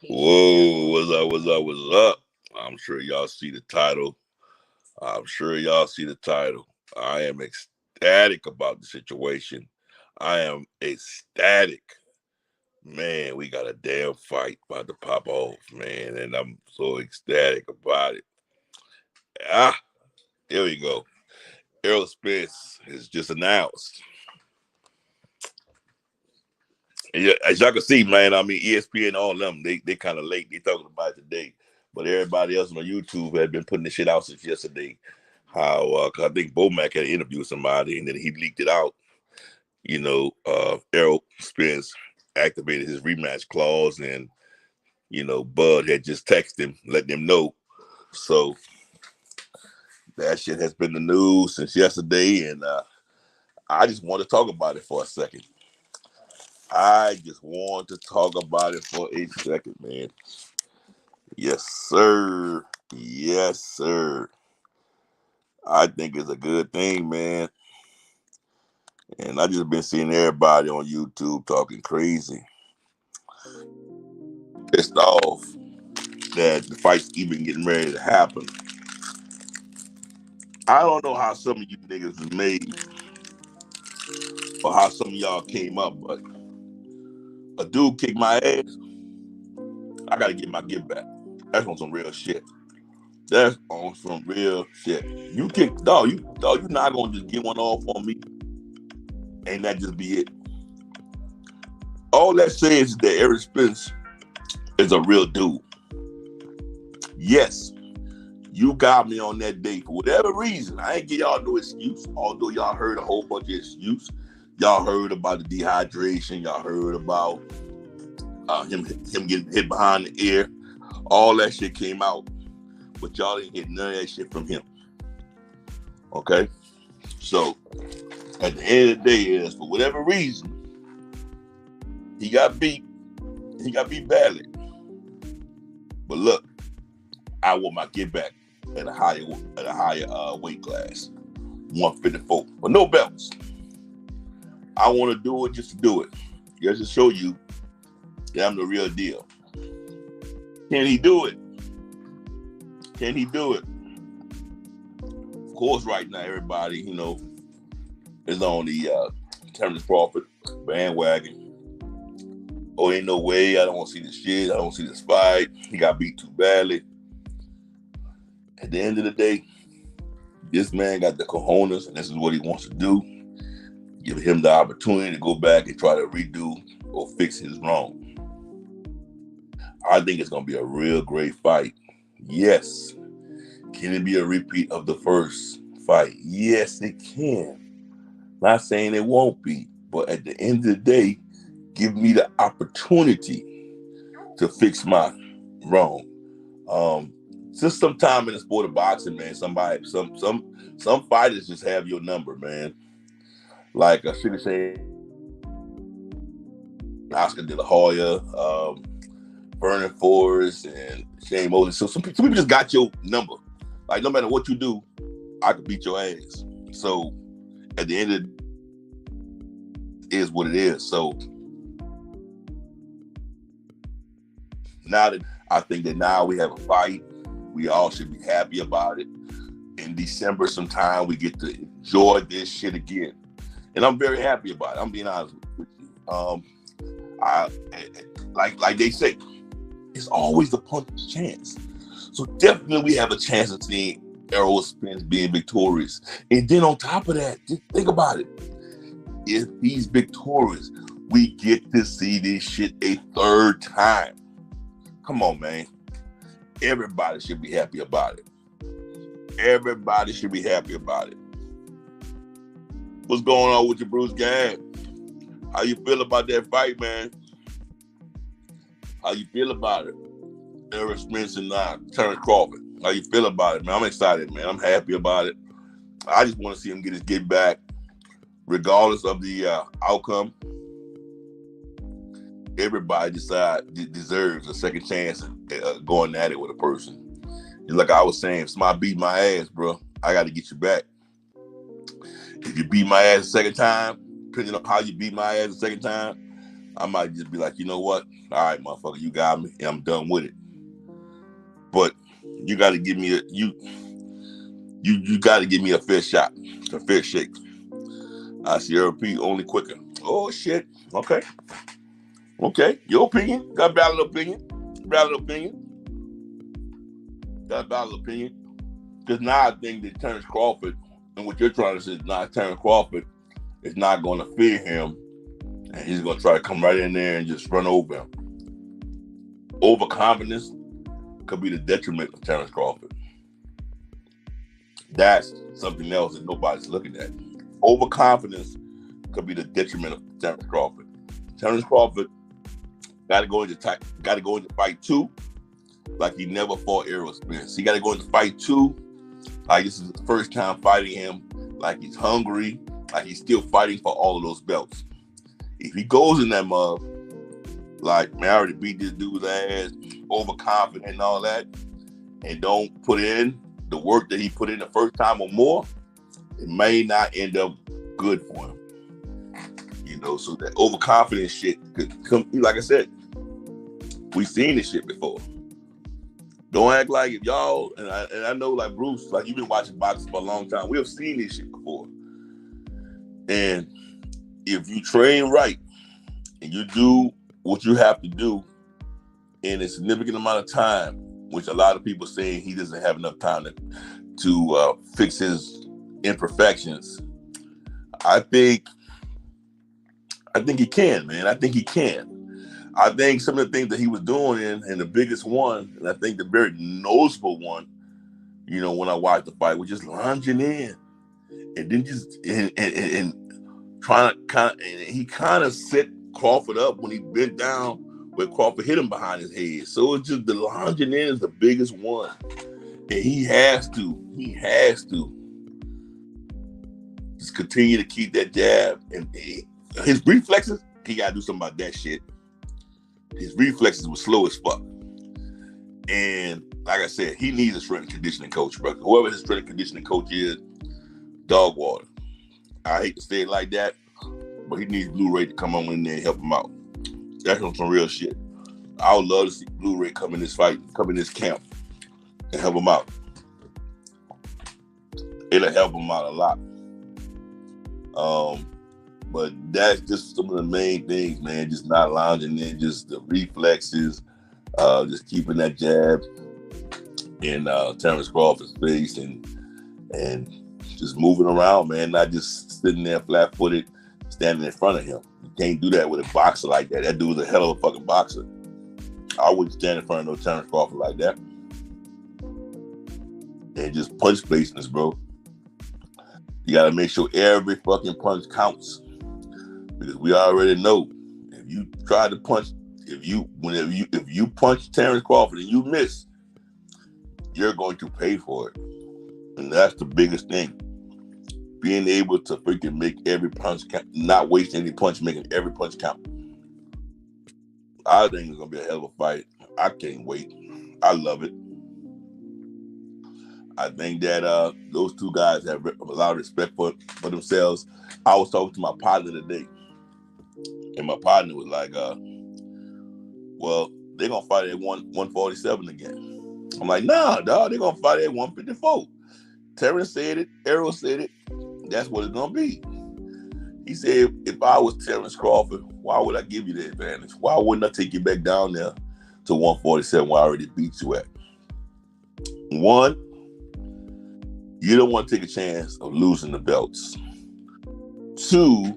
Whoa, what's up, what's up, what's up? I'm sure y'all see the title. I am ecstatic about the situation. I am ecstatic. Man, we got a damn fight about to pop off, man, and I'm so ecstatic about it. Ah, there we go. Errol Spence has just announced. Yeah, as y'all can see, man, I mean, ESPN, all of them, they kind of late. They talking about it today. But everybody else on YouTube had been putting this shit out since yesterday. How, cause I think Bomac had interviewed somebody and then he leaked it out. Errol Spence activated his rematch clause and, Bud had just texted him, letting him know. So that shit has been the news since yesterday. And I just want to talk about it for a second. I just want to talk about it for a second, man. Yes, sir. Yes, sir. I think it's a good thing, man. And I just been seeing everybody on YouTube talking crazy. Pissed off that the fight's even getting ready to happen. I don't know how some of you niggas was made or how some of y'all came up, but a dude kicked my ass. I gotta get my get back. That's on some real shit. That's on some real shit. You kick, dog, you not gonna just get one off on me and that just be it. All that says is that Errol Spence is a real dude. Yes, you got me on that day for whatever reason. I ain't give y'all no excuse, although y'all heard a whole bunch of excuse. Y'all heard about the dehydration. Y'all heard about him getting hit behind the ear. All that shit came out, but y'all didn't get none of that shit from him. Okay? So, at the end of the day is, for whatever reason, he got beat. He got beat badly. But look, I want my get back at a higher weight class, 154, but no belts. I want to do it just to do it, just to show you that I'm the real deal. Can he do it? Can he do it? Of course, right now everybody, is on the Terence Crawford bandwagon. Oh, ain't no way. I don't want to see this shit. I don't see this fight. He got beat too badly. At the end of the day, this man got the cojones, and this is what he wants to do. Give him the opportunity to go back and try to redo or fix his wrong. I think it's going to be a real great fight. Yes. Can it be a repeat of the first fight? Yes, it can. Not saying it won't be, but at the end of the day, give me the opportunity to fix my wrong. Just some time in the sport of boxing, man. Some fighters just have your number, man. Like I should have said, Oscar De La Hoya, Vernon Forrest, and Shane Mosley. So some people just got your number. Like no matter what you do, I could beat your ass. So at the end of it is what it is. So now that I think that now we have a fight, we all should be happy about it. In December sometime, we get to enjoy this shit again. And I'm very happy about it. I'm being honest with you. Like they say, it's always the puncher's chance. So definitely we have a chance of seeing Errol Spence being victorious. And then on top of that, just think about it. If he's victorious, we get to see this shit a third time. Come on, man. Everybody should be happy about it. Everybody should be happy about it. What's going on with you, Bruce Gang? How you feel about that fight, man? How you feel about it? Errol Spence and Terence Crawford. How you feel about it, man? I'm excited, man. I'm happy about it. I just want to see him get his get back, regardless of the outcome. Everybody deserves a second chance going at it with a person. Just like I was saying, if somebody beat my ass, bro, I got to get you back. If you beat my ass a second time, depending on how you beat my ass a second time, I might just be like, you know what? All right, motherfucker, you got me, and I'm done with it. But you got to give me you got to give me a fair shot, a fair shake. I see Errol P only quicker. Oh shit. Okay. Your opinion? Got a valid opinion? Valid opinion? Got a valid opinion? Because now I think that Terence Crawford, and what you're trying to say is now Terence Crawford is not going to fear him, and he's going to try to come right in there and just run over him. Overconfidence could be the detriment of Terence Crawford. That's something else that nobody's looking at. Overconfidence could be the detriment of Terence Crawford. Terence Crawford got to go into fight 2 like he never fought Errol Spence. He got to go into fight 2 like this is the first time fighting him, like he's hungry, like he's still fighting for all of those belts. If he goes in that mug, like, man, I already beat this dude's ass, overconfident and all that, and don't put in the work that he put in the first time or more, it may not end up good for him. You know, so that overconfident shit could come, like I said, we've seen this shit before. Don't act like if y'all, and I know like Bruce, like you've been watching boxing for a long time, we have seen this shit before. And if you train right and you do what you have to do in a significant amount of time, which a lot of people saying he doesn't have enough time to fix his imperfections, I think he can, man. I think he can. I think some of the things that he was doing, and the biggest one, and I think the very noticeable one, you know, when I watched the fight, was just lunging in, and then just and trying to he kind of set Crawford up when he bent down, where Crawford hit him behind his head. So it's just the lunging in is the biggest one, and he has to just continue to keep that jab, and his reflexes, he got to do something about that shit. His reflexes were slow as fuck. And like I said, he needs a strength and conditioning coach, bro. Whoever his strength and conditioning coach is, dog water. I hate to say it like that, but he needs Blu-ray to come on in there and help him out. That's some real shit. I would love to see Blu-ray come in this fight, come in this camp, and help him out. It'll help him out a lot. But that's just some of the main things, man. Just not lounging in, just the reflexes, just keeping that jab in Terence Crawford's face, and just moving around, man. Not just sitting there flat-footed, standing in front of him. You can't do that with a boxer like that. That dude's a hell of a fucking boxer. I wouldn't stand in front of no Terence Crawford like that. And just punch placements, bro. You gotta make sure every fucking punch counts. Because we already know if you try to punch, if you punch Terence Crawford and you miss, you're going to pay for it. And that's the biggest thing. Being able to freaking make every punch count, not waste any punch, making every punch count. I think it's gonna be a hell of a fight. I can't wait. I love it. I think that those two guys have a lot of respect for themselves. I was talking to my partner today, and my partner was like, well, they're going to fight at 147 again. I'm like, nah, dog, they're going to fight at 154. Terence said it. Errol said it. That's what it's going to be. He said, if I was Terence Crawford, why would I give you the advantage? Why wouldn't I take you back down there to 147 where I already beat you at? One, you don't want to take a chance of losing the belts. Two,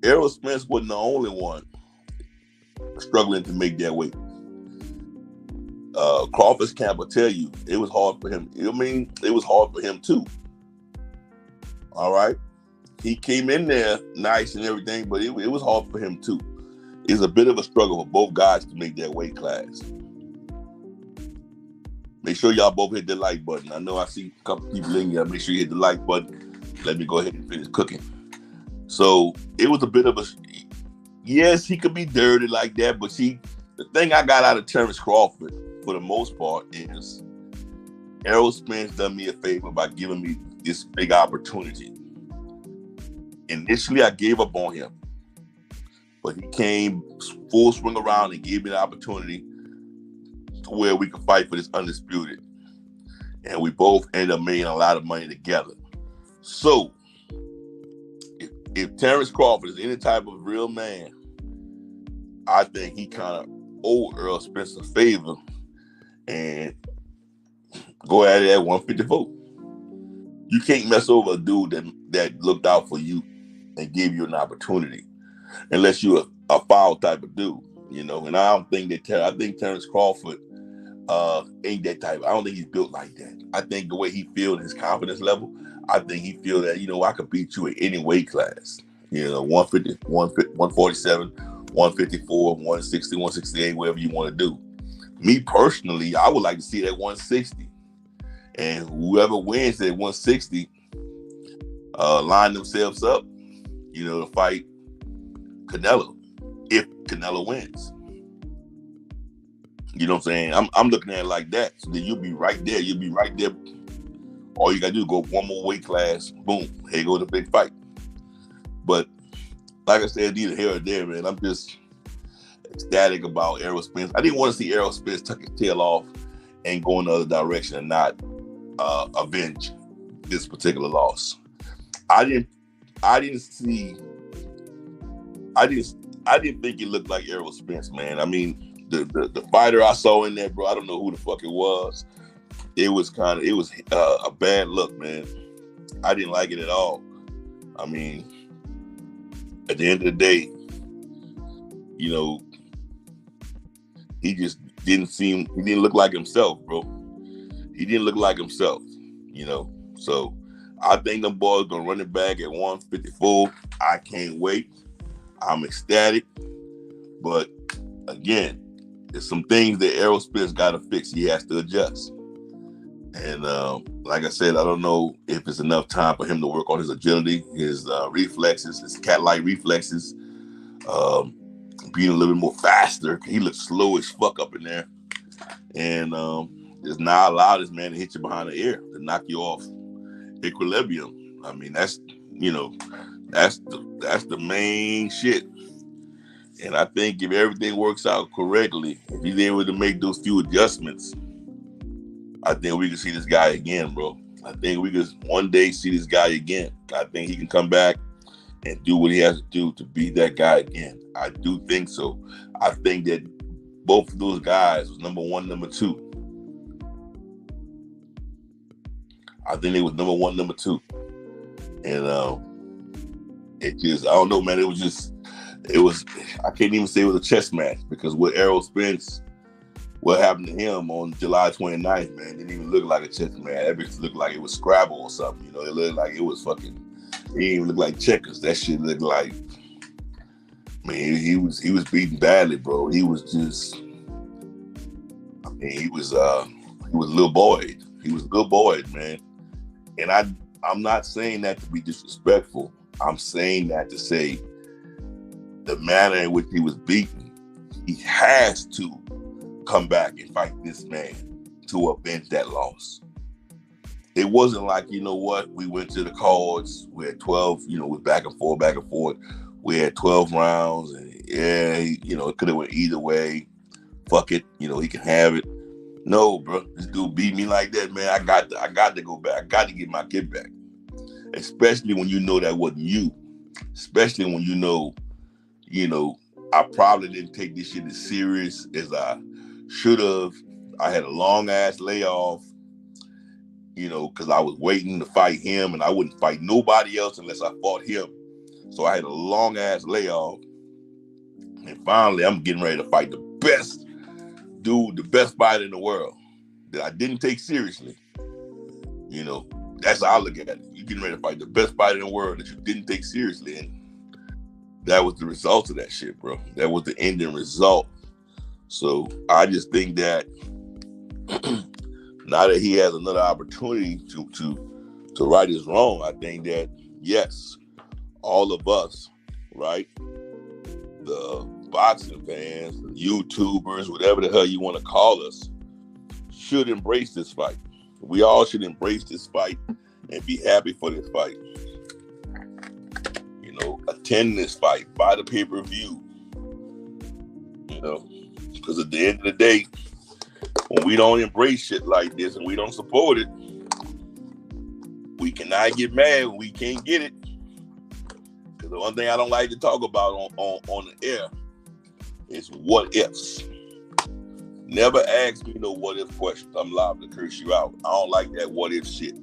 Errol Spence wasn't the only one struggling to make that weight. Crawford's camp will tell you it was hard for him. I mean, it was hard for him too. All right? He came in there nice and everything, but it was hard for him too. It's a bit of a struggle for both guys to make that weight class. Make sure y'all both hit the like button. I know I see a couple people in here. Make sure you hit the like button. Let me go ahead and finish cooking. So it was a bit of a, yes, he could be dirty like that, but see, the thing I got out of Terence Crawford, for the most part, is Errol Spence done me a favor by giving me this big opportunity. Initially, I gave up on him. but he came full swing around and gave me the opportunity to where we could fight for this undisputed. And we both ended up making a lot of money together. So, if Terence Crawford is any type of real man, I think he kind of owed Errol Spence a favor and go at it at 154. You can't mess over a dude that looked out for you and gave you an opportunity, unless you're a foul type of dude, you know. And I don't think I think Terence Crawford ain't that type. I don't think he's built like that. I think the way he feels, his confidence level, I think he feel that, you know, I could beat you at any weight class. You know, 150, 147, 154, 160, 168, whatever you want to do. Me personally, I would like to see it at 160. And whoever wins at 160 line themselves up, you know, to fight Canelo, if Canelo wins. You know what I'm saying? I'm looking at it like that. So then you'll be right there. You'll be right there. All you got to do is go one more weight class. Boom. Here goes the big fight. But like I said, neither here or there, man. I'm just ecstatic about Errol Spence. I didn't want to see Errol Spence tuck his tail off and go in the other direction and not avenge this particular loss. I didn't think it looked like Errol Spence, man. I mean, the fighter I saw in there, bro, I don't know who the fuck it was. It was a bad look, man. I didn't like it at all. I mean, at the end of the day, you know, he didn't look like himself, bro. He didn't look like himself, you know. So I think them boys gonna run it back at 154. I can't wait. I'm ecstatic. But again, there's some things that Errol Spence got to fix. He has to adjust. And like I said, I don't know if it's enough time for him to work on his agility, his reflexes, his cat-like reflexes, being a little bit more faster. He looks slow as fuck up in there. And just not allow this man to hit you behind the ear, to knock you off equilibrium. I mean, that's the main shit. And I think if everything works out correctly, if he's able to make those few adjustments, I think we can see this guy again, bro. I think we could one day see this guy again. I think he can come back and do what he has to do to be that guy again. I do think so. I think that both of those guys was number one, number two. I think they was number one, number two. And it just, I don't know, man. It was, I can't even say it was a chess match, because with Errol Spence, what happened to him on July 29th, man, didn't even look like a chess match. That bitch looked like it was Scrabble or something, you know. It looked like it was fucking, it didn't even look like checkers. That shit looked like, man, he was beaten badly, bro. He was just, I mean, he was a little boy. He was a good boy, man. And I'm not saying that to be disrespectful. I'm saying that to say the manner in which he was beaten, he has to come back and fight this man to avenge that loss. It wasn't like, you know what, we went to the cards, we had 12, you know, with back and forth. We had 12 rounds, and yeah, you know, it could have went either way. Fuck it, you know, he can have it. No, bro, this dude beat me like that, man. I got to go back. I got to get my kid back. Especially when you know that wasn't you. Especially when you know, I probably didn't take this shit as serious as I should have. I had a long ass layoff, you know, because I was waiting to fight him, and I wouldn't fight nobody else unless I fought him. So I had a long ass layoff, and finally I'm getting ready to fight the best dude, the best fighter in the world that I didn't take seriously. You know, that's how I look at it. You're getting ready to fight the best fighter in the world that you didn't take seriously, and that was the result of that shit, bro. That was the ending result. So I just think that now that he has another opportunity to right his wrong, I think that, yes, all of us, right, the boxing fans, the YouTubers, whatever the hell you want to call us, should embrace this fight. We all should embrace this fight and be happy for this fight. You know, attend this fight, buy the pay-per-view, know, because at the end of the day, when we don't embrace shit like this and we don't support it, we cannot get mad when we can't get it. Because the one thing I don't like to talk about on the air is what ifs. Never ask me no what if questions. I'm liable to curse you out. I don't like that what if shit.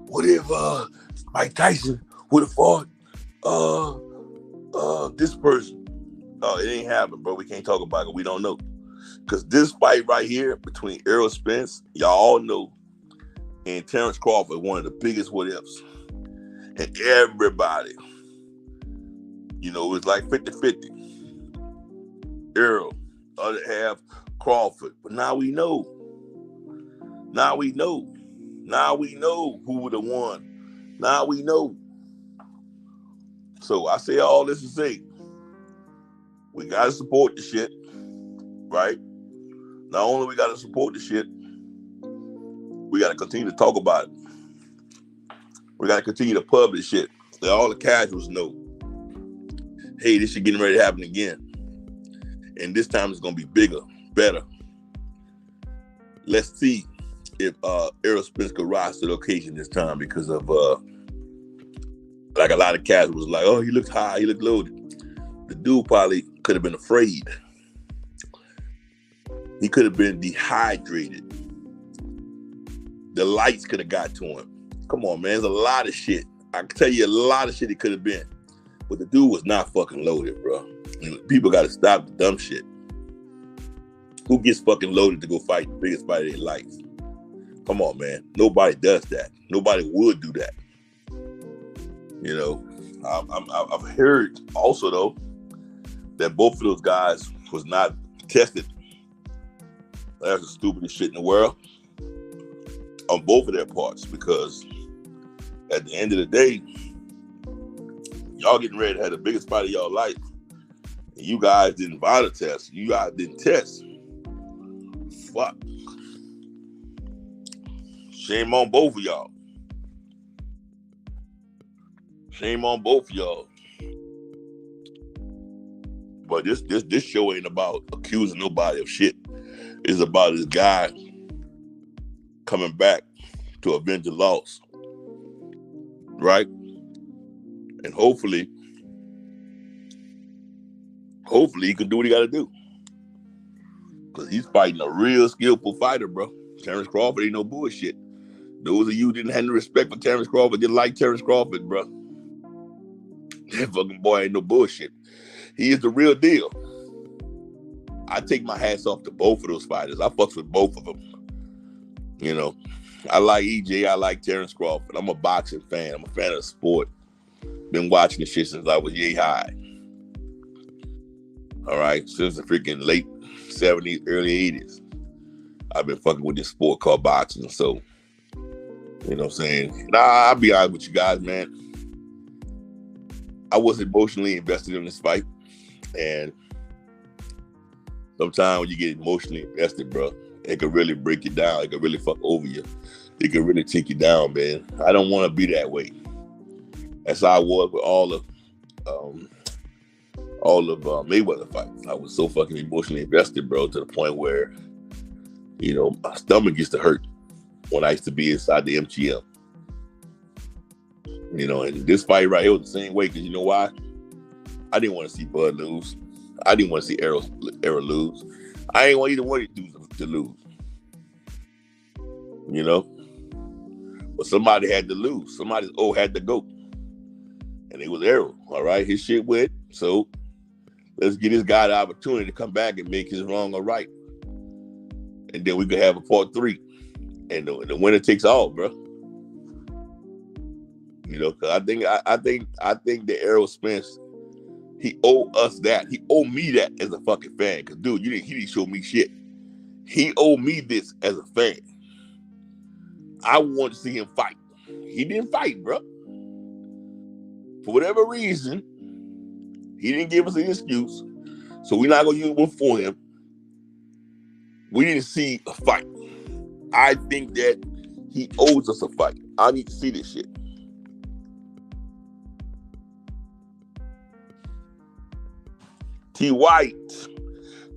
What if Mike Tyson would have fought this person? It ain't happening, bro. We can't talk about it. We don't know. Because this fight right here between Errol Spence, y'all all know, and Terence Crawford, one of the biggest what ifs. And everybody, you know, it's like 50-50. Errol, other half Crawford. But now we know. Now we know. Now we know who would have won. Now we know. So I say all this to say, we gotta support the shit, right? Not only we gotta support the shit, we gotta continue to talk about it. We gotta continue to publish shit. Let all the casuals know, hey, this shit getting ready to happen again. And this time it's gonna be bigger, better. Let's see if Errol Spence could rise to the occasion this time because of like a lot of casuals was like, oh, he looked high, he looked loaded. The dude probably could have been afraid. He could have been dehydrated. The lights could have got to him. Come on, man. There's a lot of shit. I can tell you a lot of shit he could have been. But the dude was not fucking loaded, bro. And people got to stop the dumb shit. Who gets fucking loaded to go fight the biggest fight of their life? Come on, man. Nobody does that. Nobody would do that. You know, I've heard also, though, that both of those guys was not tested. That's the stupidest shit in the world on both of their parts, because at the end of the day, y'all getting ready to have the biggest fight of y'all life, and you guys didn't bother test. You guys didn't test. Fuck. Shame on both of y'all. Shame on both of y'all. But this show ain't about accusing nobody of shit. It's about this guy coming back to avenge a loss. Right? And hopefully he can do what he got to do. Because he's fighting a real skillful fighter, bro. Terence Crawford ain't no bullshit. Those of you who didn't have no respect for Terence Crawford didn't like Terence Crawford, bro. That fucking boy ain't no bullshit. He is the real deal. I take my hats off to both of those fighters. I fucks with both of them. You know, I like EJ. I like Terence Crawford. I'm a boxing fan. I'm a fan of the sport. Been watching this shit since I was yay high. All right, since the freaking late 70s, early 80s, I've been fucking with this sport called boxing. So, you know what I'm saying? I'll be honest with you guys, man. I was emotionally invested in this fight. And sometimes when you get emotionally invested, bro, it can really break you down. It can really fuck over you. It can really take you down, man. I don't want to be that way. That's how I was with all of Mayweather fights. I was so fucking emotionally invested, bro, to the point where, you know, my stomach used to hurt when I used to be inside the MGM. You know, and this fight right here was the same way, because you know why? I didn't want to see Bud lose. I didn't want to see Errol lose. I ain't want either one of these dudes to lose. You know? But somebody had to lose. Somebody had to go. And it was Errol, all right? His shit went. So let's give this guy the opportunity to come back and make his wrong or right. And then we could have a part 3. And the winner takes all, bro. You know, because I think that Errol Spence, he owed us that. He owed me that as a fucking fan. Because, dude, he didn't show me shit. He owed me this as a fan. I wanted to see him fight. He didn't fight, bro. For whatever reason, he didn't give us an excuse. So we're not going to use one for him. We didn't see a fight. I think that he owes us a fight. I need to see this shit. T. White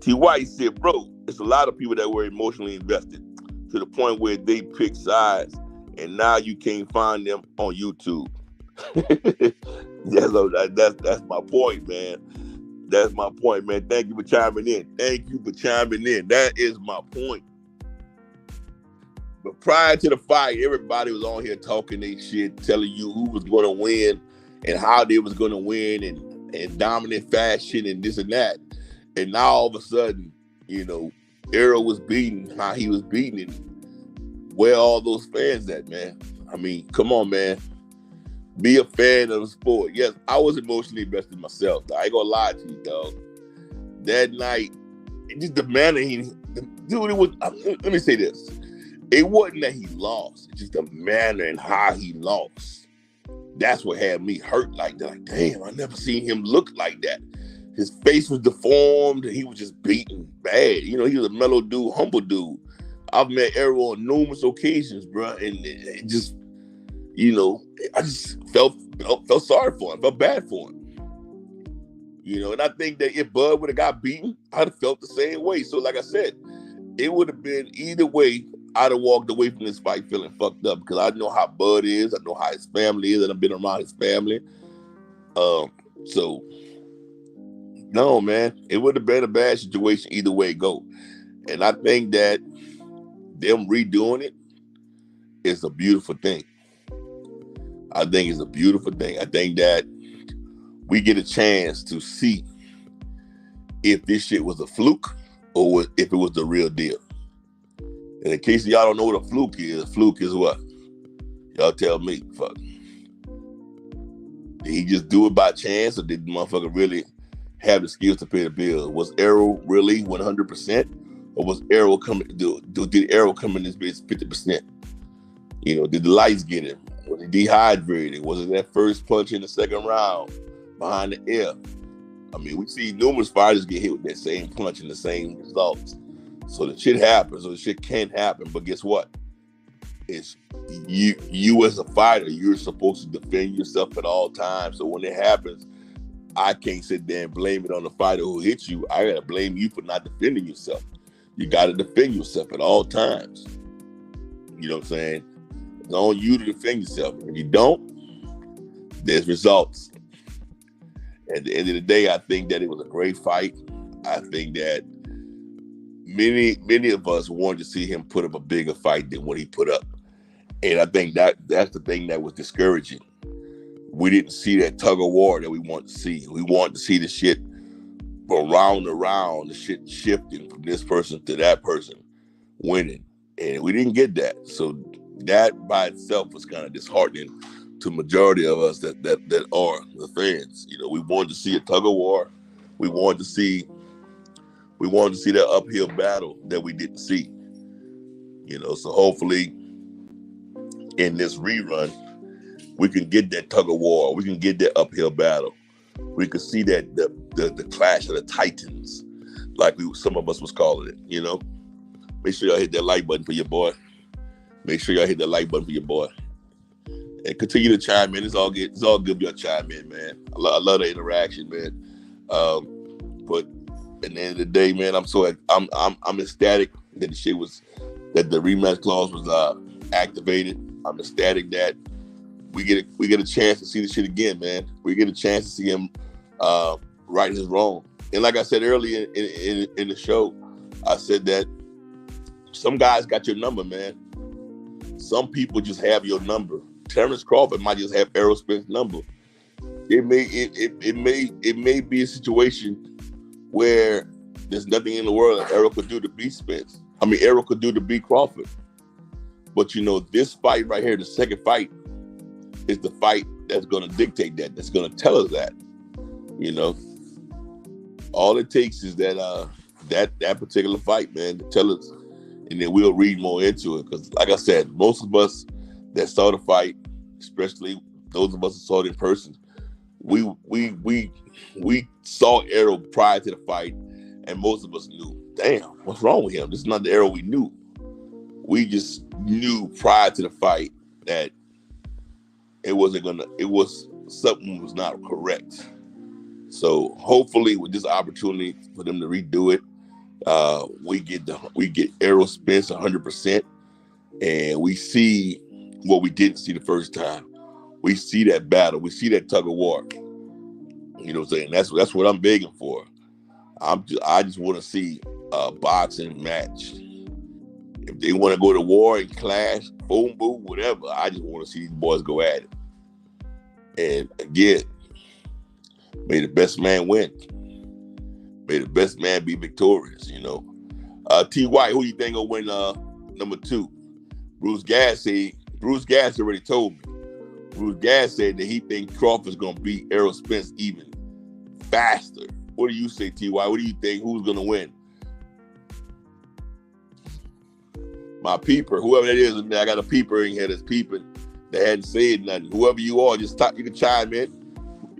T. White said, bro, it's a lot of people that were emotionally invested to the point where they pick sides, and now you can't find them on YouTube. That's my point, man. That's my point, man. Thank you for chiming in. That is my point. But prior to the fight, everybody was on here talking their shit, telling you who was going to win and how they was going to win and dominant fashion and this and that. And now all of a sudden, Errol was beating how he was beating it. Where all those fans at, man? I mean, come on, man. Be a fan of the sport. Yes, I was emotionally invested myself. I ain't gonna lie to you, dog. That night, just the manner dude, it was. Let me say this. It wasn't that he lost. It's just the manner and how he lost. That's what had me hurt like that. Like, damn, I never seen him look like that. His face was deformed, and he was just beaten bad. He was a mellow dude, humble dude. I've met Errol on numerous occasions, bro, and it just, I just felt sorry for him, felt bad for him. And I think that if Bud would have got beaten, I'd have felt the same way. So, like I said, it would have been either way. I'd have walked away from this fight feeling fucked up because I know how Bud is, I know how his family is, and I've been around his family. So, no, man, it would have been a bad situation either way it go. And I think that them redoing it is a beautiful thing. I think it's a beautiful thing. I think that we get a chance to see if this shit was a fluke or if it was the real deal. And in case y'all don't know what a fluke is what? Y'all tell me. Fuck. Did he just do it by chance, or did the motherfucker really have the skills to pay the bill? Was Errol really 100%, or was Errol coming? Did Errol come in this bitch 50%? Did the lights get him? Was he dehydrated? Was it that first punch in the second round behind the ear? I mean, we see numerous fighters get hit with that same punch and the same results. So the shit happens, or the shit can happen. But guess what? It's you as a fighter, you're supposed to defend yourself at all times. So when it happens, I can't sit there and blame it on the fighter who hit you. I gotta blame you for not defending yourself. You gotta defend yourself at all times. You know what I'm saying? It's on you to defend yourself. If you don't, there's results. At the end of the day, I think that it was a great fight. I think that many of us wanted to see him put up a bigger fight than what he put up. And I think that's the thing that was discouraging. We didn't see that tug of war that we want to see. We want to see the shit around, the shit shifting from this person to that person winning. And we didn't get that. So that by itself was kind of disheartening to the majority of us that are the fans. We wanted to see a tug of war. We wanted to see that uphill battle that we didn't see. So hopefully in this rerun, we can get that tug of war. We can get that uphill battle. We can see that the clash of the titans, like some of us was calling it. Make sure y'all hit that like button for your boy. And continue to chime in. It's all good. It's all good. Y'all chime in, man. I love the interaction, man. But at the end of the day, man, I'm ecstatic that the rematch clause was activated. I'm ecstatic that we get a chance to see the shit again, man. We get a chance to see him right his wrong. And like I said earlier in the show, I said that some guys got your number, man. Some people just have your number. Terence Crawford might just have Errol Spence's number. It may be a situation where there's nothing in the world that Errol could do to beat Spence. Errol could do to beat Crawford. But this fight right here, the second fight, is the fight that's going to dictate that. That's going to tell us that. All it takes is that particular fight, man, to tell us, and then we'll read more into it. Because, like I said, most of us that saw the fight, especially those of us that saw it in person, we saw Errol prior to the fight, and most of us knew, damn, what's wrong with him? This is not the Errol we knew. We just knew prior to the fight that something was not correct. So hopefully with this opportunity for them to redo it, We get Errol Spence 100%, and we see what we didn't see the first time. We see that battle. We see that tug of war. You know what I'm saying? That's what I'm begging for. I just want to see a boxing match. If they want to go to war and clash, boom, boom, whatever, I just want to see these boys go at it. And again, may the best man win. May the best man be victorious, you know. T. White, who you think will win number 2? Bruce Gass already told me. Bruce Gass said that he thinks Crawford's going to beat Errol Spence even faster. What do you say, T. White? What do you think? Who's going to win? My peeper, whoever that is, I got a peeper in here that's peeping that hadn't said nothing. Whoever you are, just talk, you can chime in.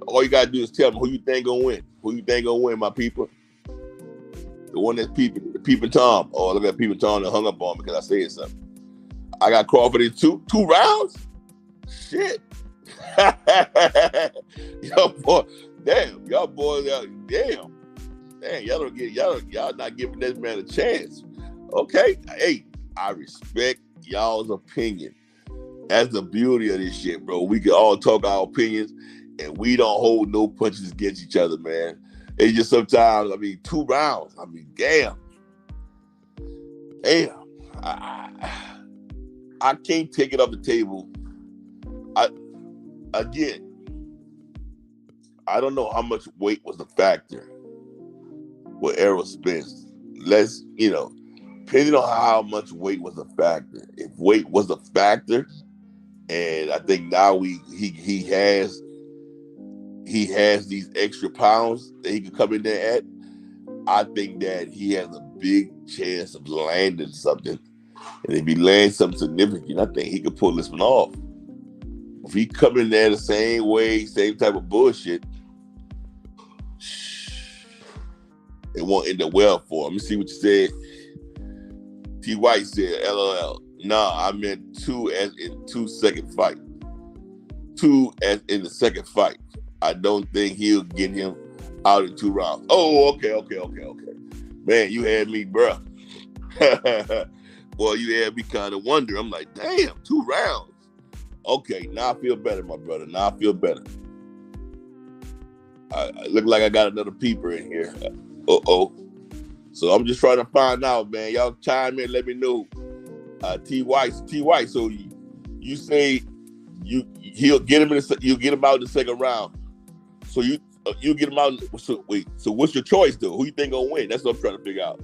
All you got to do is tell me who you think going to win. Who you think going to win, my peeper? The one that's peeping Tom. Oh, look at peeping Tom that hung up on me because I said something. I got Crawford in two rounds? Shit. Yo, boy, damn, y'all boys out, damn, y'all not giving this man a chance. Okay, hey, I respect y'all's opinion. That's the beauty of this shit, bro. We can all talk our opinions, and we don't hold no punches against each other, man. It's just sometimes, 2 rounds. Damn. I can't take it off the table. I don't know how much weight was a factor with Errol Spence. Depending on how much weight was a factor. If weight was a factor, and I think now he has these extra pounds that he can come in there at, I think that he has a big chance of landing something. And if he lands something significant, I think he could pull this one off. If he come in there the same way, same type of bullshit, it won't end up well for him. Let me see what you said. T. White said, LOL. Nah, I meant 2 as in 2 second fight. 2 as in the second fight. I don't think he'll get him out in 2 rounds. Oh, okay. Man, you had me, bruh. Boy, you had me kind of wonder. I'm like, damn, 2 rounds. Okay, now I feel better, my brother. Now I feel better. I look like I got another peeper in here. Uh-oh. So I'm just trying to find out, man. Y'all chime in, let me know. T. White. So you say you'll get him you get him out in the second round. So you get him out. So what's your choice though? Who you think gonna win? That's what I'm trying to figure out.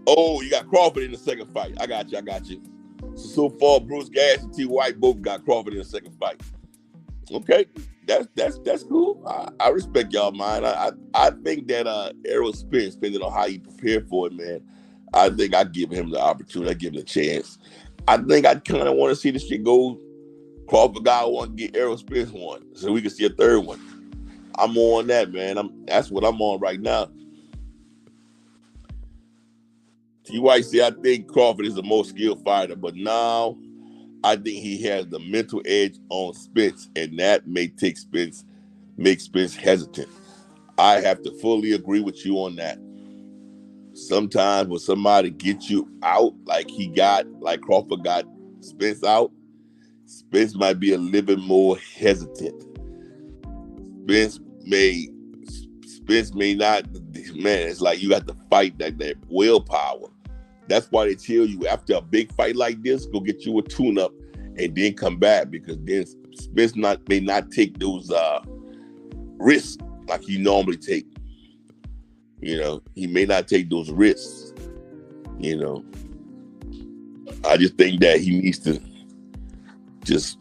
Oh, you got Crawford in the second fight. I got you. So far, Bruce Gass and T. White both got Crawford in the second fight. Okay, that's cool. I respect y'all mind. I think that Errol Spence, depending on how he prepared for it, man, I think I'd give him the opportunity. I'd give him a chance. I think I kind of want to see this shit go. Crawford guy want to get Errol Spence one, so we can see a third one. I'm on that, man. That's what I'm on right now. T. White said, I think Crawford is the most skilled fighter, but now I think he has the mental edge on Spence, and that make Spence hesitant. I have to fully agree with you on that. Sometimes when somebody gets you out, like Crawford got Spence out, Spence might be a little bit more hesitant. Spence may not, man, it's like you got to fight that willpower. That's why they tell you after a big fight like this, go get you a tune-up and then come back, because then Spence may not take those risks like he normally take. He may not take those risks. I just think that he needs to just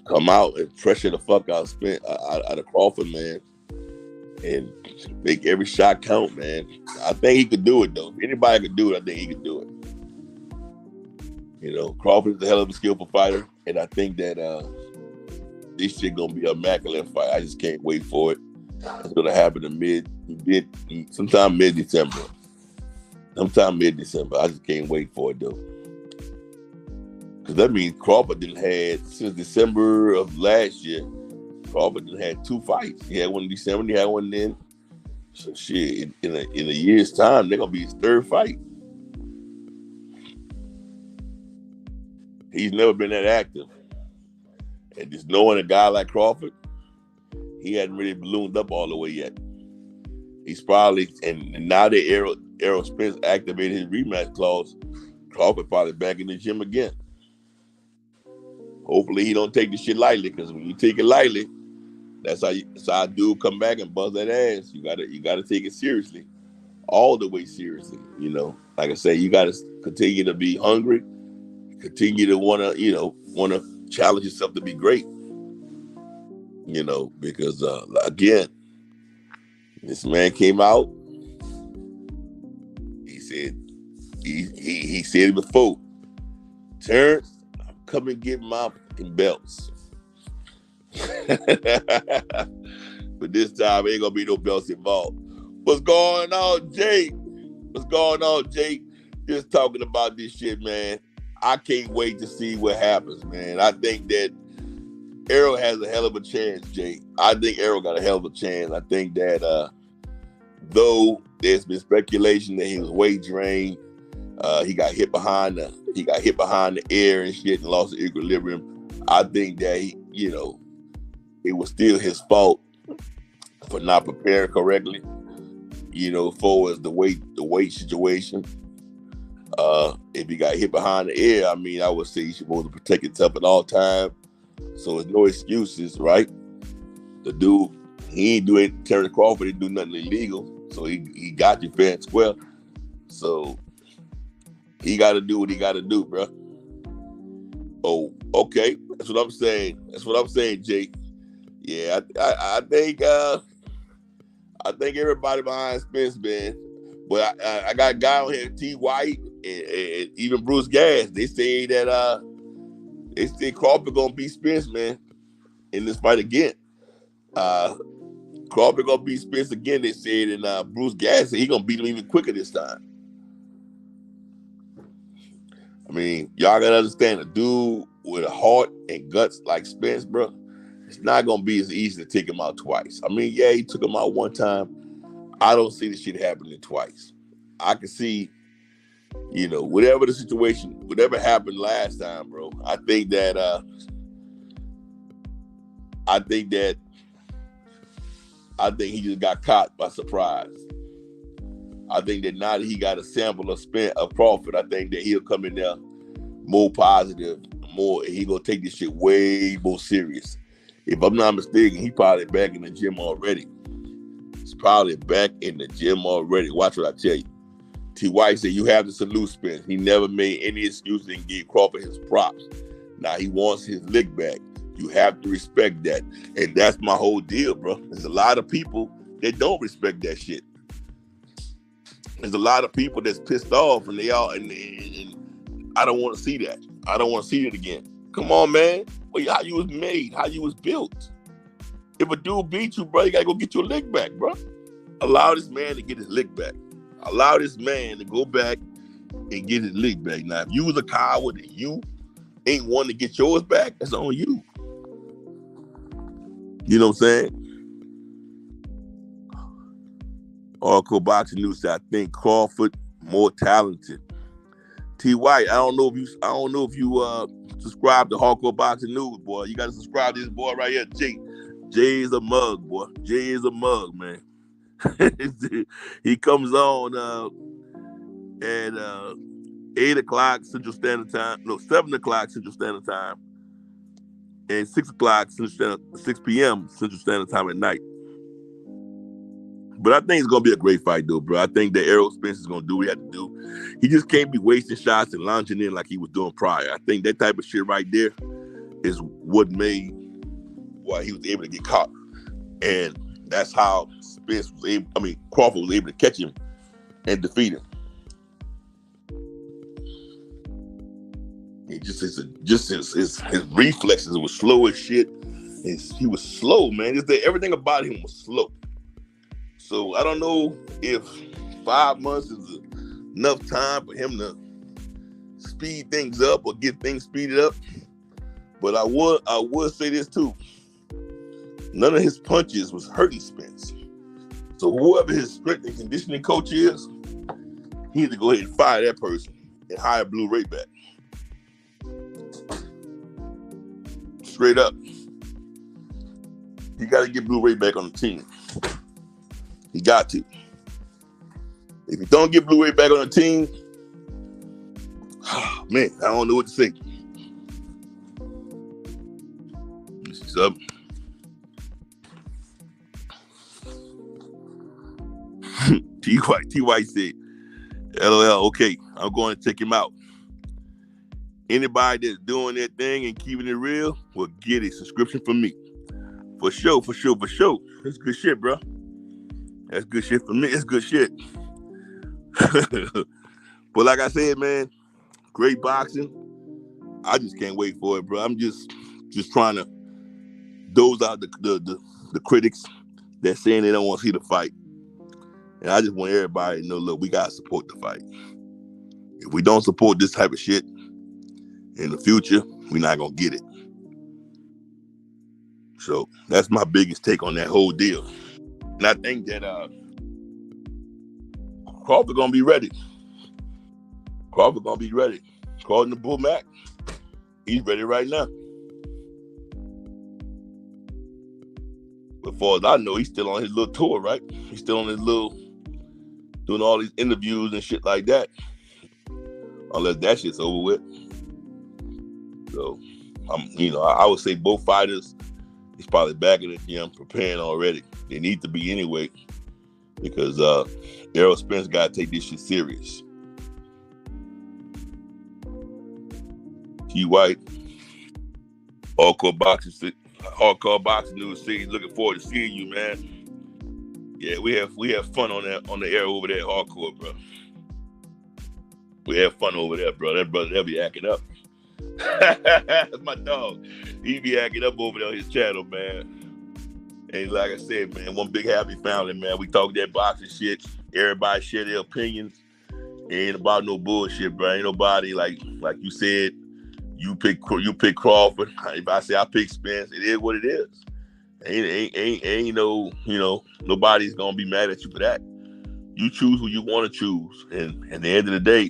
come out and pressure the fuck out of Crawford, man, and make every shot count, man. I think he could do it, though. If anybody could do it, I think he could do it. Crawford is a hell of a skillful fighter, and I think that this shit gonna be a immaculate fight. I just can't wait for it. It's gonna happen in sometime mid-December. I just can't wait for it, though. Because that means Crawford didn't had, since December of last year, Crawford didn't had 2 fights. He had one in December, he had one then. So shit, in a year's time, they're gonna be his third fight. He's never been that active, and just knowing a guy like Crawford, he hadn't really ballooned up all the way yet. He's probably, and now that Errol Spence activated his rematch clause, Crawford probably back in the gym again. Hopefully he don't take this shit lightly, because when you take it lightly, that's how dude come back and bust that ass. You gotta take it seriously, all the way seriously. You know, like I say, you gotta continue to be hungry, continue to wanna challenge yourself to be great. You know, because again, this man came out. He said he said it before. Terence, I'm coming to get my fucking belts. But this time ain't gonna be no belts involved. What's going on, Jake? What's going on, Jake? Just talking about this shit, man. I can't wait to see what happens, man. I think that Errol has a hell of a chance, Jake. I think Errol got a hell of a chance. I think that though there's been speculation that he was weight drained, he got hit behind the ear and shit and lost the equilibrium. I think that it was still his fault for not preparing correctly. For the weight situation. If he got hit behind the ear, I would say he's supposed to protect himself at all times. So there's no excuses, right? The dude, he ain't doing Terence Crawford didn't do nothing illegal. So he got you fair and square. So he got to do what he got to do, bro. Oh, okay. That's what I'm saying, Jake. Yeah, I think everybody behind Spence, man. But I got a guy on here, T. White, and even Bruce Gas. They say that Crawford gonna beat Spence, man, in this fight again. Crawford gonna beat Spence again. They said, and Bruce Gas said he gonna beat him even quicker this time. Y'all gotta understand, a dude with a heart and guts like Spence, bro, it's not gonna be as easy to take him out twice. Yeah, he took him out one time. I don't see this shit happening twice. I can see, whatever the situation, whatever happened last time, bro. I think he just got caught by surprise. I think that now that he got a sample of Crawford, I think that he'll come in there more positive, he gonna take this shit way more serious. If I'm not mistaken, he probably back in the gym already. He's probably back in the gym already. Watch what I tell you. T. White said, you have to salute Spence. He never made any excuses and gave Crawford his props. Now he wants his lick back. You have to respect that. And that's my whole deal, bro. There's a lot of people that don't respect that shit. There's a lot of people that's pissed off, and and I don't want to see that. I don't want to see it again. Come on, man. Well, how you was made, how you was built. If a dude beat you, bro, you gotta go get your lick back, bro. Allow this man to get his lick back. Allow this man to go back and get his lick back. Now, if you was a coward and you ain't wanting to get yours back, that's on you. You know what I'm saying? Hardcore Boxing News said, I think Crawford more talented. T. White, I don't know if you subscribe to Hardcore Boxing News, boy. You gotta subscribe to this boy right here, Jay. Jay is a mug, boy. Jay is a mug, man. He comes on at 8 o'clock Central Standard Time, 7 o'clock Central Standard Time, and 6 p.m. Central Standard Time at night. But I think it's going to be a great fight, though, bro. I think that Errol Spence is going to do what he had to do. He just can't be wasting shots and launching in like he was doing prior. I think that type of shit right there is what made why he was able to get caught. And that's how Crawford was able to catch him and defeat him. His reflexes were slow as shit. He was slow, man. Everything about him was slow. So I don't know if 5 months is enough time for him to speed things up or get things speeded up. But I would say this too. None of his punches was hurting Spence. So whoever his strength and conditioning coach is, he needs to go ahead and fire that person and hire Blue Ray back. Straight up. He got to get Blue Ray back on the team. He got to. If you don't get Blue Ray back on the team, man, I don't know what to say. This is up. T. White said, LOL, okay, I'm going to take him out. Anybody that's doing that thing and keeping it real will get a subscription from me. For sure. That's good shit, bro. That's good shit for me. It's good shit. But like I said, man, great boxing. I just can't wait for it, bro. I'm just trying to doze out the critics that saying they don't want to see the fight. And I just want everybody to know, look, we got to support the fight. If we don't support this type of shit in the future, we're not going to get it. So that's my biggest take on that whole deal. And I think that Crawford going to be ready. According to Bull Mac, he's ready right now. But as far as I know, he's still on his little tour, right? He's still on his little, doing all these interviews and shit like that. Unless that shit's over with. So, I would say both fighters, he's probably back in the gym preparing already. They need to be anyway. Because Errol Spence got to take this shit serious. T. White, Hardcore Boxing News says looking forward to seeing you, man. Yeah, we have fun on the air over there, Hardcore, bro. We have fun over there, bro. That brother, they'll be acting up. That's my dog. He be acting up over there on his channel, man. And like I said, man, one big happy family, man. We talk that boxing shit. Everybody share their opinions. It ain't about no bullshit, bro. Ain't nobody like you said. You pick Crawford. If I say I pick Spence, it is what it is. Ain't no, nobody's gonna be mad at you for that. You choose who you want to choose, and at the end of the day,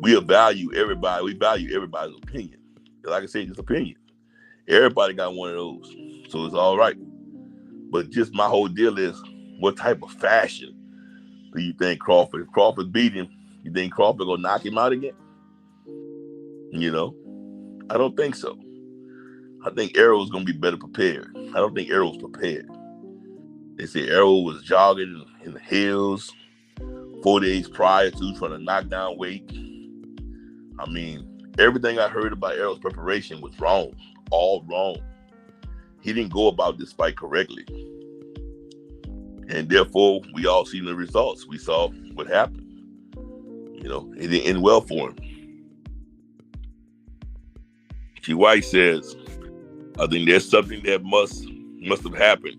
we value everybody. We value everybody's opinion. Like I said, it's opinion. Everybody got one of those, so it's all right. But just my whole deal is, what type of fashion do you think Crawford? If Crawford beat him, you think Crawford gonna knock him out again? I don't think so. I think Errol's gonna be better prepared. I don't think Errol's prepared. They say Errol was jogging in the hills 4 days prior to trying to knock down weight. I mean, everything I heard about Errol's preparation was wrong. All wrong. He didn't go about this fight correctly. And therefore, we all seen the results. We saw what happened. It didn't end well for him. T. White says, I think there's something that must have happened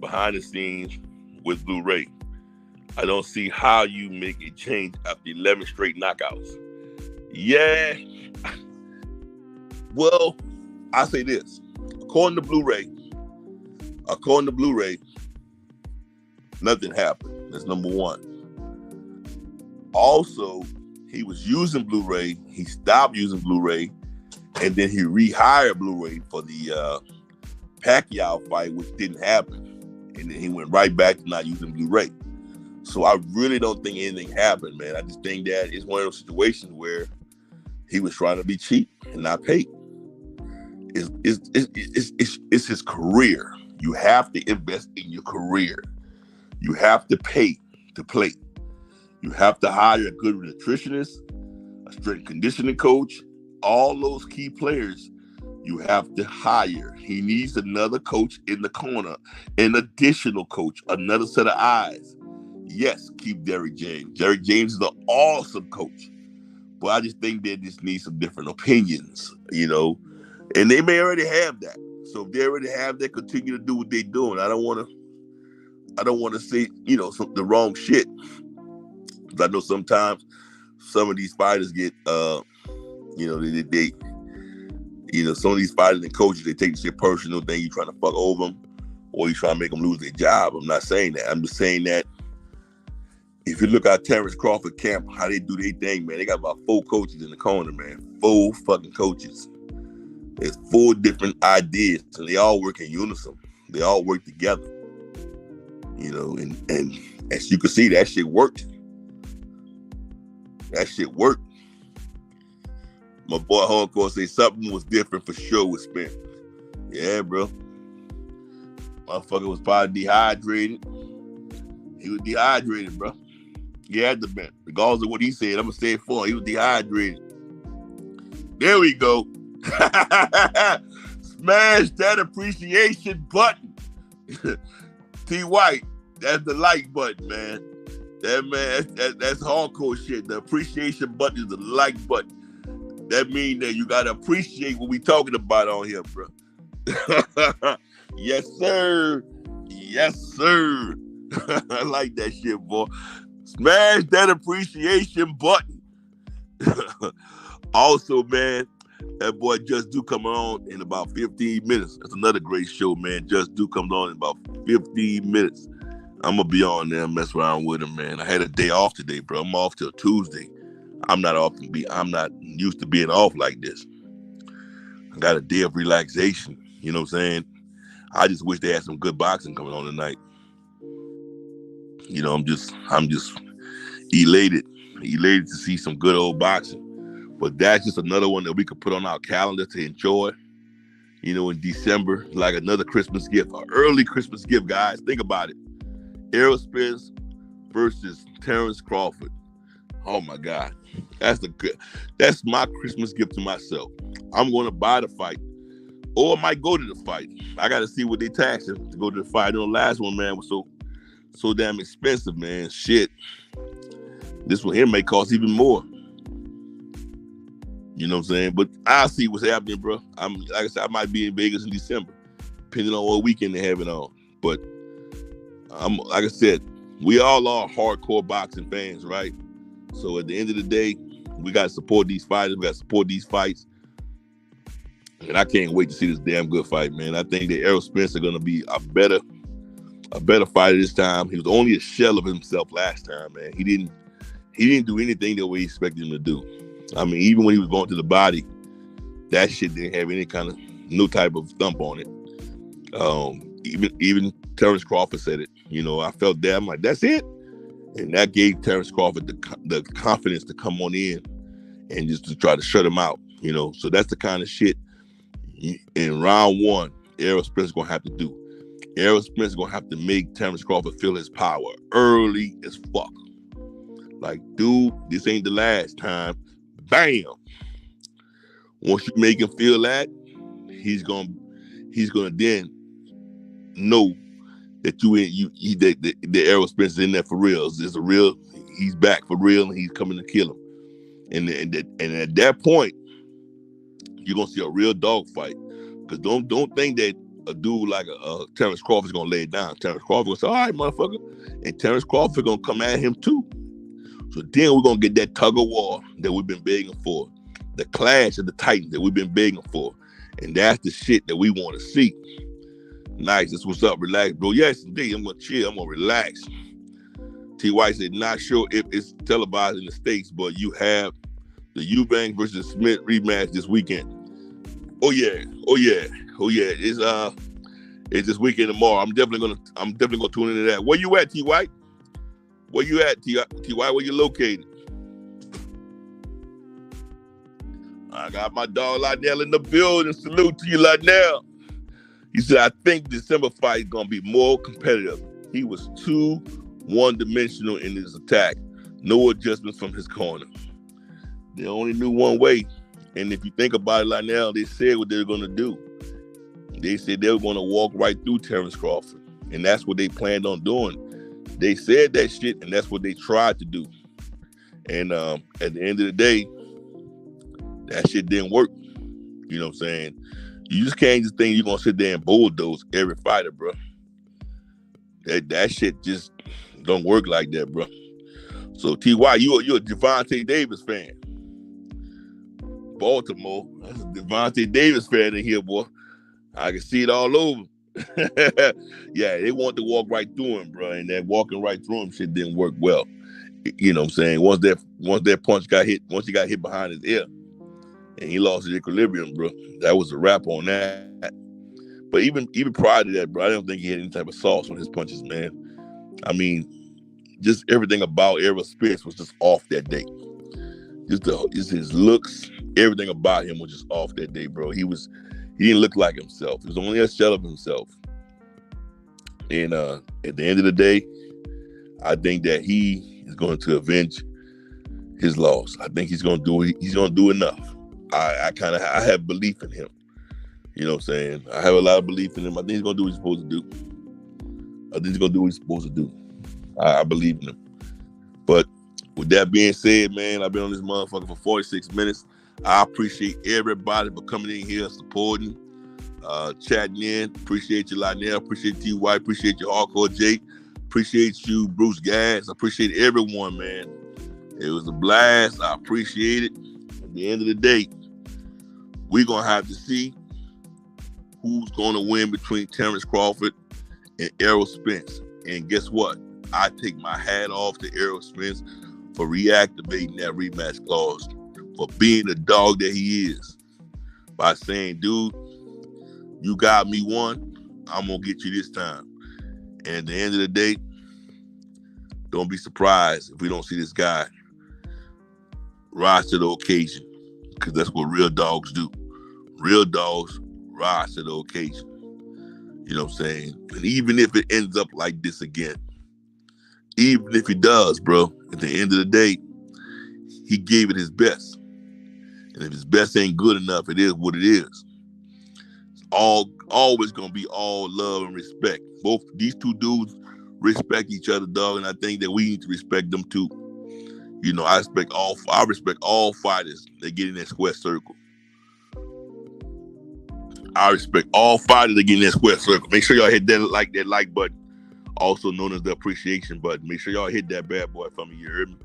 behind the scenes with Blue Ray. I don't see how you make a change after 11 straight knockouts. Yeah. Well, I say this. According to Blue Ray, nothing happened. That's number one. Also, he was using Blue Ray. He stopped using Blue Ray. And then he rehired Blue Ray for the Pacquiao fight, which didn't happen. And then he went right back to not using Blue Ray. So I really don't think anything happened, man. I just think that it's one of those situations where he was trying to be cheap and not pay. It's his career. You have to invest in your career. You have to pay to play. You have to hire a good nutritionist, a strength conditioning coach. All those key players you have to hire. He needs another coach in the corner, an additional coach, another set of eyes. Yes, keep Derrick James. Derrick James is an awesome coach, but I just think they just need some different opinions, and they may already have that. So if they already have that, continue to do what they're doing. I don't want to say, the wrong shit. Because I know sometimes some of these fighters get, some of these fighters and coaches, they take this shit personal, think you trying to fuck over them, or you trying to make them lose their job. I'm not saying that. I'm just saying that if you look at Terence Crawford camp, how they do their thing, man, they got about 4 coaches in the corner, man. 4 fucking coaches. There's 4 different ideas, and they all work in unison. They all work together. You know, and as you can see, that shit worked. That shit worked. My boy Hardcore say something was different for sure with Spence. Yeah, bro. Motherfucker was probably dehydrated. He was dehydrated, bro. He had to be. Regardless of what he said, I'm going to say it for him. He was dehydrated. There we go. Smash that appreciation button. T. White, that's the like button, man. That's hardcore shit. The appreciation button is the like button. That means that you got to appreciate what we talking about on here, bro. Yes, sir. Yes, sir. I like that shit, boy. Smash that appreciation button. Also, man, that boy Just Do coming on in about 15 minutes. That's another great show, man. Just Do comes on in about 15 minutes. I'm going to be on there and mess around with him, man. I had a day off today, bro. I'm off till Tuesday. I'm not used to being off like this. I got a day of relaxation. You know what I'm saying? I just wish they had some good boxing coming on tonight. You know, I'm just elated to see some good old boxing. But that's just another one that we could put on our calendar to enjoy. You know, in December, like another Christmas gift, an early Christmas gift, guys. Think about it. Errol Spence versus Terence Crawford. Oh my God, that's my Christmas gift to myself. I'm going to buy the fight, or I might go to the fight. I got to see what they taxing to go to the fight. The last one, man, was so damn expensive, man. Shit, this one here may cost even more. You know what I'm saying? But I'll see what's happening, bro. Like I said, I might be in Vegas in December, depending on what weekend they have it on. But like I said, we all are hardcore boxing fans, right? So at the end of the day, we got to support these fighters. We got to support these fights. And I can't wait to see this damn good fight, man. I think that Errol Spence is going to be a better fighter this time. He was only a shell of himself last time, man. He didn't do anything that we expected him to do. I mean, even when he was going to the body, that shit didn't have any kind of no type of thump on it. Even Terence Crawford said it. You know, I felt that. I'm like, that's it. And that gave Terence Crawford the confidence to come on in and just to try to shut him out, you know. So that's the kind of shit in round 1 Errol Spence is going to have to do. Errol Spence is going to have to make Terence Crawford feel his power early as fuck. Like, dude, this ain't the last time. Bam! Once you make him feel that, he's gonna then know that the Errol Spence is in there for real. He's back for real, and he's coming to kill him. And at that point, you're gonna see a real dog fight. Because don't think that a dude like a Terence Crawford is gonna lay it down. Terence Crawford gonna say, "All right, motherfucker," and Terence Crawford gonna come at him too. So then we're gonna get that tug of war that we've been begging for, the clash of the Titans that we've been begging for, and that's the shit that we want to see. Nice, that's what's up. Relax, bro. Yes, indeed. I'm gonna chill. I'm gonna relax. T. White said, not sure if it's televised in the States, but you have the Eubank versus Smith rematch this weekend. Oh yeah. It's this weekend tomorrow. I'm definitely gonna tune into that. Where you at, T. White? Where you at, T. White? Where you located? I got my dog Lydell in the building. Salute to you, Lydell. He said, I think December fight is gonna be more competitive. He was too one-dimensional in his attack. No adjustments from his corner. They only knew one way. And if you think about it, Lydell, they said what they were gonna do. They said they were gonna walk right through Terence Crawford. And that's what they planned on doing. They said that shit, and that's what they tried to do. And at the end of the day, that shit didn't work. You know what I'm saying? You just can't just think you're going to sit there and bulldoze every fighter, bro. That shit just don't work like that, bro. So, T.Y., you're a Devontae Davis fan. Baltimore. That's a Devontae Davis fan in here, boy. I can see it all over. Yeah, they want to walk right through him, bro, and that walking right through him shit didn't work well. You know what I'm saying? Once that punch got hit, once he got hit behind his ear, and he lost his equilibrium, bro, that was a wrap on that. But even prior to that, bro, I don't think he had any type of sauce on his punches, man. I mean, just everything about Errol Spence was just off that day. Just his looks, everything about him was just off that day, bro. He didn't look like himself. He was only a shell of himself. And at the end of the day, I think that he is going to avenge his loss. I think he's going to do enough. I have belief in him. You know what I'm saying? I have a lot of belief in him. I think he's going to do what he's supposed to do. I believe in him. But with that being said, man, I've been on this motherfucker for 46 minutes. I appreciate everybody for coming in here, supporting, chatting in. Appreciate you, Lionel. Appreciate T. White. Appreciate you, Hardcore Jake. Appreciate you, Bruce Gads. I appreciate everyone, man. It was a blast. I appreciate it. At the end of the day, we're going to have to see who's going to win between Terence Crawford and Errol Spence. And guess what? I take my hat off to Errol Spence for reactivating that rematch clause, for being the dog that he is, by saying, dude, you got me one, I'm going to get you this time. And at the end of the day, don't be surprised if we don't see this guy rise to the occasion, because that's what real dogs do. Real dogs rise to the occasion. You know what I'm saying? And even if it ends up like this again, even if he does, bro, at the end of the day, he gave it his best. And if his best ain't good enough, it is what it is. It's always going to be all love and respect. Both these two dudes respect each other, dog, and I think that we need to respect them too. You know, I respect all fighters that get in that square circle. I respect all fighters that get in that square circle. Make sure y'all hit that like button, also known as the appreciation button. Make sure y'all hit that bad boy for me, you heard me?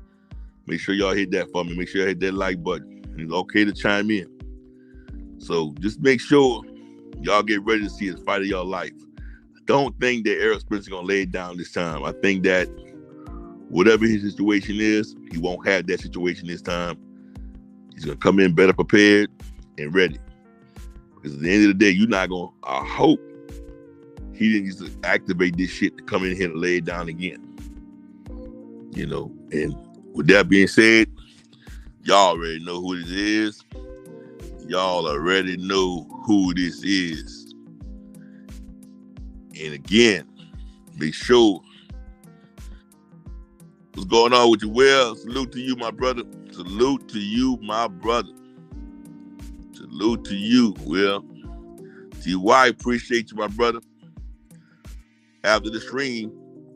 Make sure y'all hit that for me. Make sure y'all hit that like button. And it's okay to chime in. So just make sure y'all get ready to see the fight of your life. I don't think that Errol Spence is going to lay it down this time. I think that whatever his situation is, he won't have that situation this time. He's going to come in better prepared and ready. Because at the end of the day, you're not going to, I hope he didn't just activate this shit to come in here and lay it down again. You know, and with that being said, y'all already know who this is. Y'all already know who this is. And again, make sure. What's going on with you, Will? Salute to you, my brother. Salute to you, my brother. Salute to you, Will. T.Y., appreciate you, my brother. After the stream,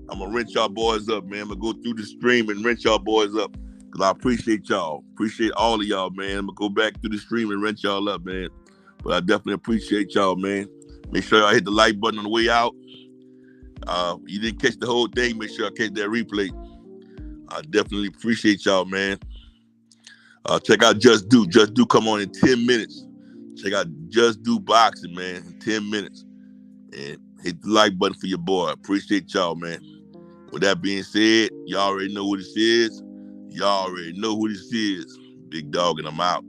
I'm going to rinse y'all boys up, man. I'm going to go through the stream and rinse y'all boys up. Because I appreciate y'all. Appreciate all of y'all, man. I'm going to go back through the stream and rinse y'all up, man. But I definitely appreciate y'all, man. Make sure y'all hit the like button on the way out. You didn't catch the whole thing, make sure y'all catch that replay. I definitely appreciate y'all, man. Check out Just Do. Just Do come on in 10 minutes. Check out Just Do Boxing, man, in 10 minutes. And hit the like button for your boy. I appreciate y'all, man. With that being said, y'all already know who this is. Y'all already know who this is. Big Dog, and I'm out.